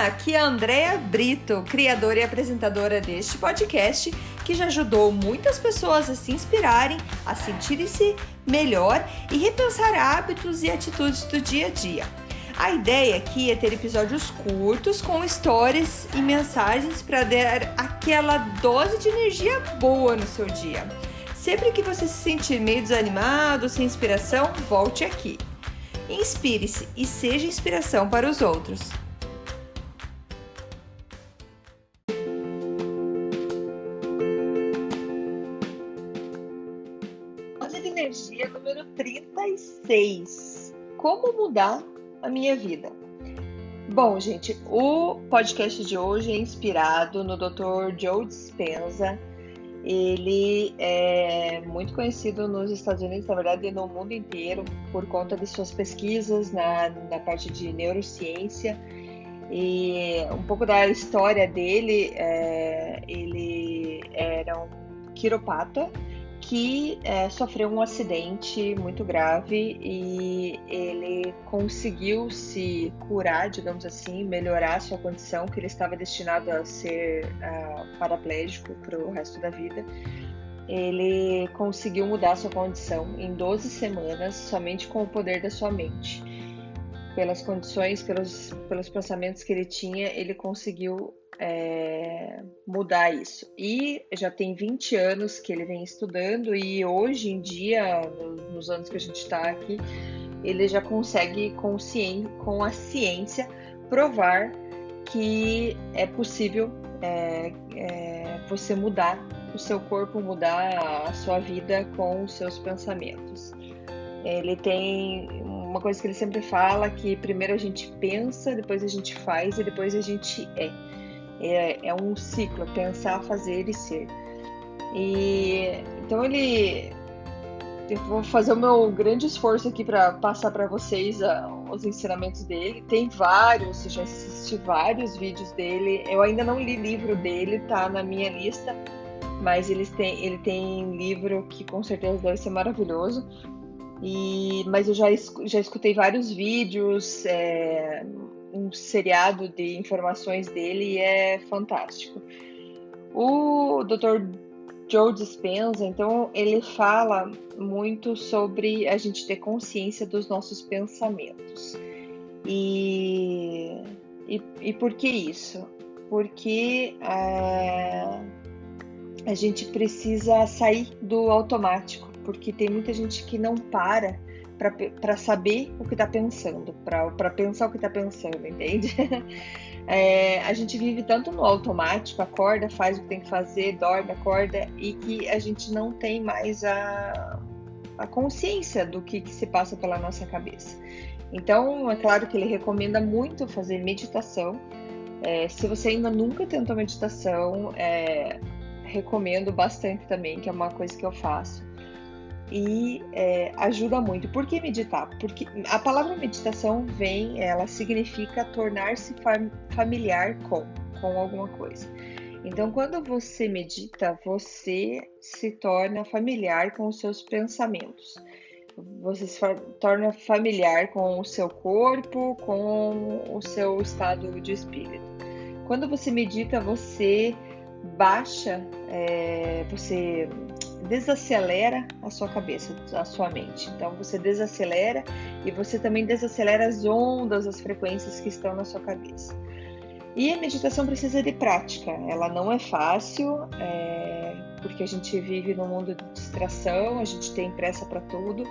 Olá, aqui é a Andrea Brito, criadora e apresentadora deste podcast, que já ajudou muitas pessoas a se inspirarem, a sentirem-se melhor e repensar hábitos e atitudes do dia a dia. A ideia aqui é ter episódios curtos com histórias e mensagens para dar aquela dose de energia boa no seu dia. Sempre que você se sentir meio desanimado, sem inspiração, volte aqui. Inspire-se e seja inspiração para os outros. Dose de energia número 36. Como mudar a minha vida? Bom, gente, o podcast de hoje é inspirado no Dr. Joe Dispenza. Ele é muito conhecido nos Estados Unidos, na verdade, e no mundo inteiro, por conta de suas pesquisas na parte de neurociência. E um pouco da história dele, ele era um quiropata que sofreu um acidente muito grave e ele conseguiu se curar, digamos assim, melhorar sua condição, que ele estava destinado a ser paraplégico para o resto da vida. Ele conseguiu mudar sua condição em 12 semanas, somente com o poder da sua mente. Pelas condições, pelos pensamentos que ele tinha, ele conseguiu mudar isso. E já tem 20 anos que ele vem estudando e hoje em dia, nos anos que a gente está aqui, ele já consegue com a ciência provar que é possível você mudar o seu corpo, mudar a sua vida com os seus pensamentos. Ele tem uma coisa que ele sempre fala, que primeiro a gente pensa, depois a gente faz e depois a gente é. É um ciclo, pensar, fazer e ser. Então eu vou fazer o meu grande esforço aqui para passar para vocês os ensinamentos dele. Tem vários, eu já assisti vários vídeos dele. Eu ainda não li livro dele, tá na minha lista, mas ele tem livro que com certeza deve ser maravilhoso. Mas eu já escutei vários vídeos, um seriado de informações dele e é fantástico. O Dr. Joe Dispenza, então, ele fala muito sobre a gente ter consciência dos nossos pensamentos. E por que isso? Porque a gente precisa sair do automático, porque tem muita gente que não para saber o que está pensando, para pensar o que está pensando, entende? A gente vive tanto no automático, acorda, faz o que tem que fazer, dorme, acorda, e que a gente não tem mais a consciência do que se passa pela nossa cabeça. Então, é claro que ele recomenda muito fazer meditação. Se você ainda nunca tentou meditação, recomendo bastante também, que é uma coisa que eu faço. E ajuda muito. Por que meditar? Porque a palavra meditação ela significa tornar-se familiar com alguma coisa. Então, quando você medita, você se torna familiar com os seus pensamentos. Você se torna familiar com o seu corpo, com o seu estado de espírito. Quando você medita, você baixa, você desacelera a sua cabeça, a sua mente. Então você desacelera e você também desacelera as ondas, as frequências que estão na sua cabeça. E a meditação precisa de prática. Ela não é fácil, porque a gente vive num mundo de distração, a gente tem pressa para tudo,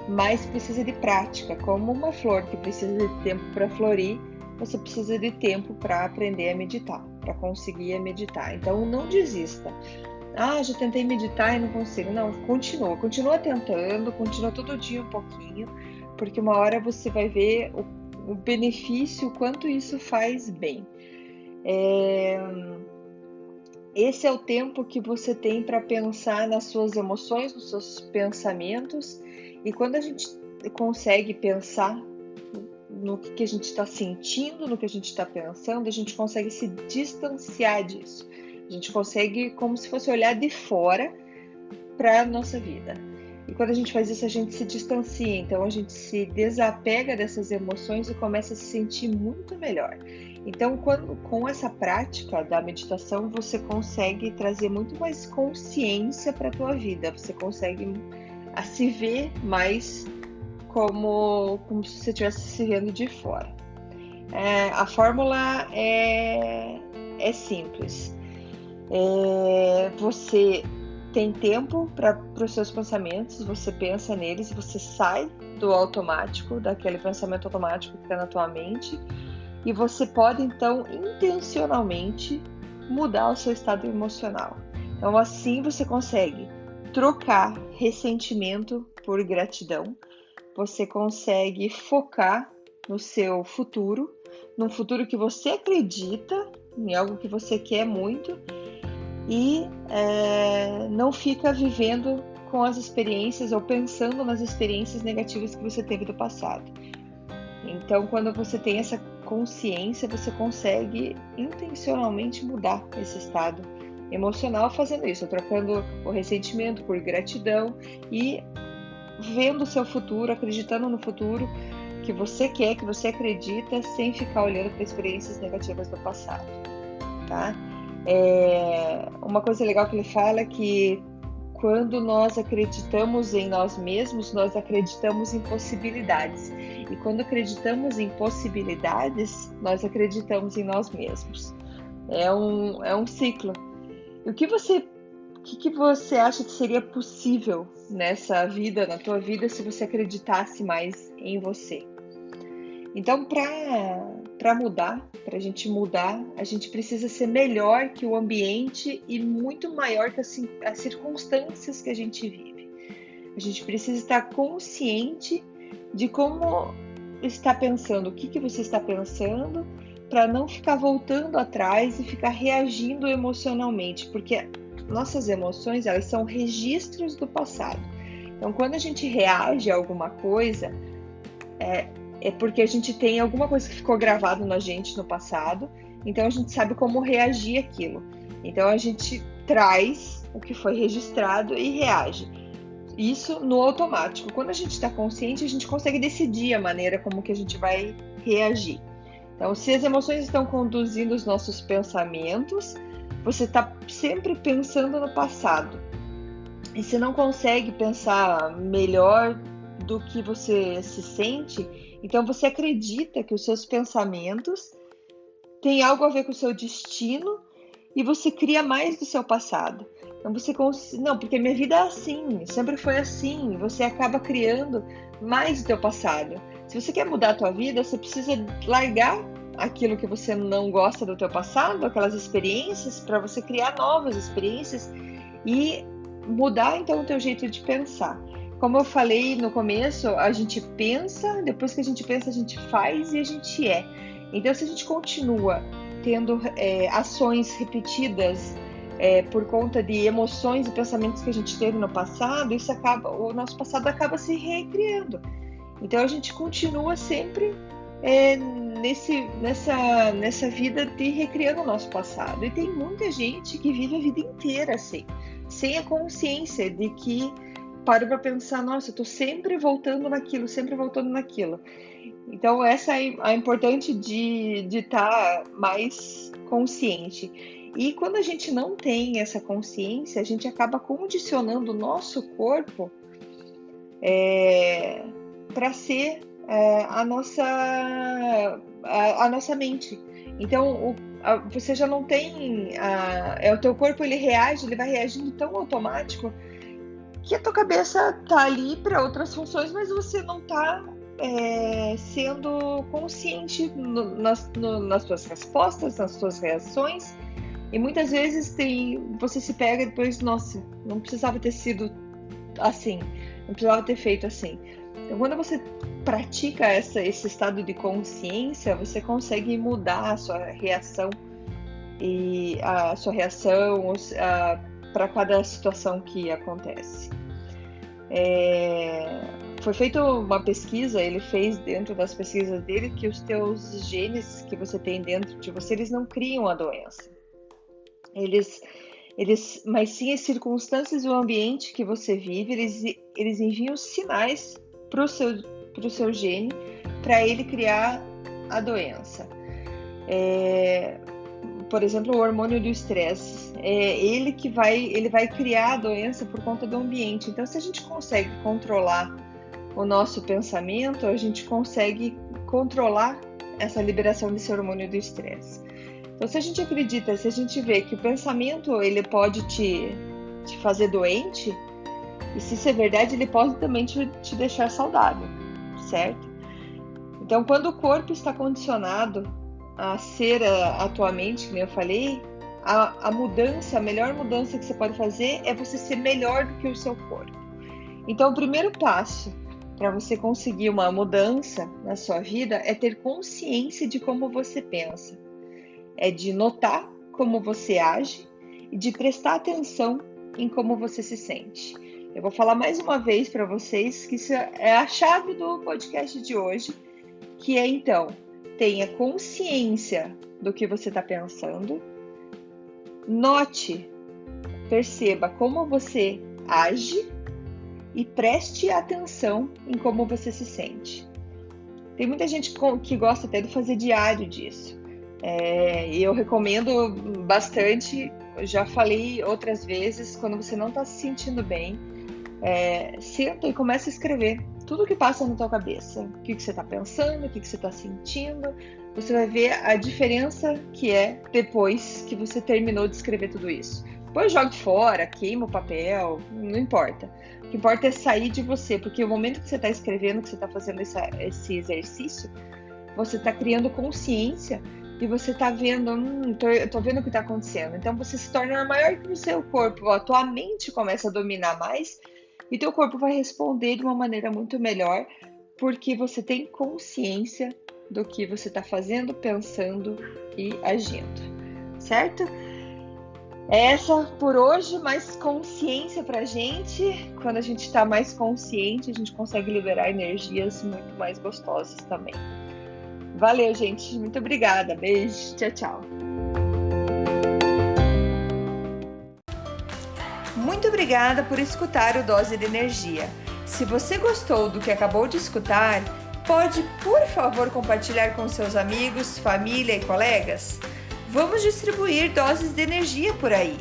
mas precisa de prática. Como uma flor que precisa de tempo para florir, você precisa de tempo para aprender a meditar, para conseguir meditar. Então não desista. Já tentei meditar e não consigo. Não, continua tentando, continua todo dia um pouquinho, porque uma hora você vai ver o benefício, o quanto isso faz bem. Esse é o tempo que você tem para pensar nas suas emoções, nos seus pensamentos, e quando a gente consegue pensar no que a gente está sentindo, no que a gente está pensando, a gente consegue se distanciar disso. A gente consegue, como se fosse olhar de fora para a nossa vida. E quando a gente faz isso, a gente se distancia, então a gente se desapega dessas emoções e começa a se sentir muito melhor. Então, com essa prática da meditação, você consegue trazer muito mais consciência para a tua vida, você consegue se ver mais como se você estivesse se vendo de fora. A fórmula é simples. Você tem tempo para os seus pensamentos, você pensa neles, você sai do automático, daquele pensamento automático que está na tua mente, e você pode então intencionalmente mudar o seu estado emocional. Então assim você consegue trocar ressentimento por gratidão, você consegue focar no seu futuro, num futuro que você acredita, em algo que você quer muito, e não fica vivendo com as experiências ou pensando nas experiências negativas que você teve do passado. Então, quando você tem essa consciência, você consegue intencionalmente mudar esse estado emocional fazendo isso, trocando o ressentimento por gratidão e vendo o seu futuro, acreditando no futuro que você quer, que você acredita, sem ficar olhando para experiências negativas do passado, tá? Uma coisa legal que ele fala é que quando nós acreditamos em nós mesmos, nós acreditamos em possibilidades. E quando acreditamos em possibilidades, nós acreditamos em nós mesmos. É um ciclo. E o que você acha que seria possível nessa vida, na tua vida, se você acreditasse mais em você? Então, para mudar, para a gente mudar, a gente precisa ser melhor que o ambiente e muito maior que as circunstâncias que a gente vive. A gente precisa estar consciente de como está pensando, o que você está pensando, para não ficar voltando atrás e ficar reagindo emocionalmente, porque nossas emoções, elas são registros do passado. Então, quando a gente reage a alguma coisa, é porque a gente tem alguma coisa que ficou gravado na gente no passado, então a gente sabe como reagir àquilo. Então a gente traz o que foi registrado e reage. Isso no automático. Quando a gente está consciente, a gente consegue decidir a maneira como que a gente vai reagir. Então, se as emoções estão conduzindo os nossos pensamentos, você está sempre pensando no passado. E se não consegue pensar melhor do que você se sente, então você acredita que os seus pensamentos têm algo a ver com o seu destino e você cria mais do seu passado. Então não, porque minha vida é assim, sempre foi assim, você acaba criando mais do teu passado. Se você quer mudar a tua vida, você precisa largar aquilo que você não gosta do teu passado, aquelas experiências, para você criar novas experiências e mudar então o teu jeito de pensar. Como eu falei no começo, a gente pensa, depois que a gente pensa, a gente faz e a gente é. Então, se a gente continua tendo ações repetidas por conta de emoções e pensamentos que a gente teve no passado, o nosso passado acaba se recriando. Então, a gente continua sempre nessa vida de recriando o nosso passado. E tem muita gente que vive a vida inteira assim, sem a consciência de que paro para pensar, nossa, eu tô sempre voltando naquilo. Então, essa é a importante de estar mais consciente. E quando a gente não tem essa consciência, a gente acaba condicionando o nosso corpo para ser a nossa mente. Então, você já não tem... o teu corpo, ele vai reagindo tão automático que a tua cabeça tá ali para outras funções, mas você não tá sendo consciente nas tuas respostas, nas tuas reações. E muitas vezes você se pega depois, nossa, não precisava ter sido assim, não precisava ter feito assim. Então, quando você pratica esse estado de consciência, você consegue mudar a sua reação para cada situação que acontece. Foi feita uma pesquisa, ele fez dentro das pesquisas dele que os teus genes que você tem dentro de você, eles não criam a doença. Eles mas sim as circunstâncias e o ambiente que você vive, eles enviam sinais para o seu gene, para ele criar a doença. Por exemplo, o hormônio do estresse, ele vai criar a doença por conta do ambiente. Então, se a gente consegue controlar o nosso pensamento, a gente consegue controlar essa liberação desse hormônio do estresse. Então, se a gente acredita, se a gente vê que o pensamento ele pode te fazer doente, e se isso é verdade, ele pode também te deixar saudável, certo? Então, quando o corpo está condicionado a ser a tua mente, como eu falei, a melhor mudança que você pode fazer é você ser melhor do que o seu corpo. Então, o primeiro passo para você conseguir uma mudança na sua vida é ter consciência de como você pensa. É de notar como você age e de prestar atenção em como você se sente. Eu vou falar mais uma vez para vocês que isso é a chave do podcast de hoje, que é então, tenha consciência do que você está pensando, note, perceba como você age e preste atenção em como você se sente. Tem muita gente que gosta até de fazer diário disso. E eu recomendo bastante, eu já falei outras vezes, quando você não está se sentindo bem, senta e começa a escrever tudo que passa na tua cabeça. O que você está pensando, o que você está sentindo. Você vai ver a diferença que é depois que você terminou de escrever tudo isso. Depois jogue fora, queima o papel, não importa. O que importa é sair de você, porque o momento que você está escrevendo, que você está fazendo esse exercício, você está criando consciência e você está vendo, tô vendo o que está acontecendo. Então você se torna maior que o seu corpo, a tua mente começa a dominar mais e teu corpo vai responder de uma maneira muito melhor, porque você tem consciência do que você está fazendo, pensando e agindo, certo? Essa por hoje, mais consciência pra gente. Quando a gente está mais consciente, a gente consegue liberar energias muito mais gostosas também. Valeu, gente. Muito obrigada. Beijo. Tchau, tchau. Muito obrigada por escutar o Dose de Energia. Se você gostou do que acabou de escutar, pode, por favor, compartilhar com seus amigos, família e colegas? Vamos distribuir doses de energia por aí.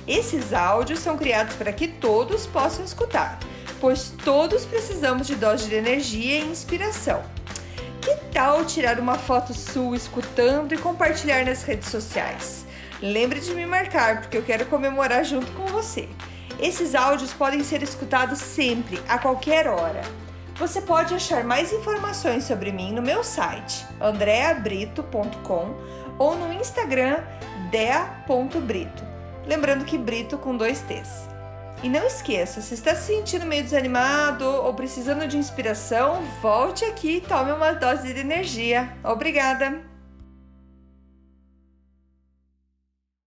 Esses áudios são criados para que todos possam escutar, pois todos precisamos de doses de energia e inspiração. Que tal tirar uma foto sua escutando e compartilhar nas redes sociais? Lembre de me marcar, porque eu quero comemorar junto com você. Esses áudios podem ser escutados sempre, a qualquer hora. Você pode achar mais informações sobre mim no meu site, andreabrito.com, ou no Instagram, dea.brito. Lembrando que Brito com 2 T's. E não esqueça, se está se sentindo meio desanimado ou precisando de inspiração, volte aqui e tome uma dose de energia. Obrigada!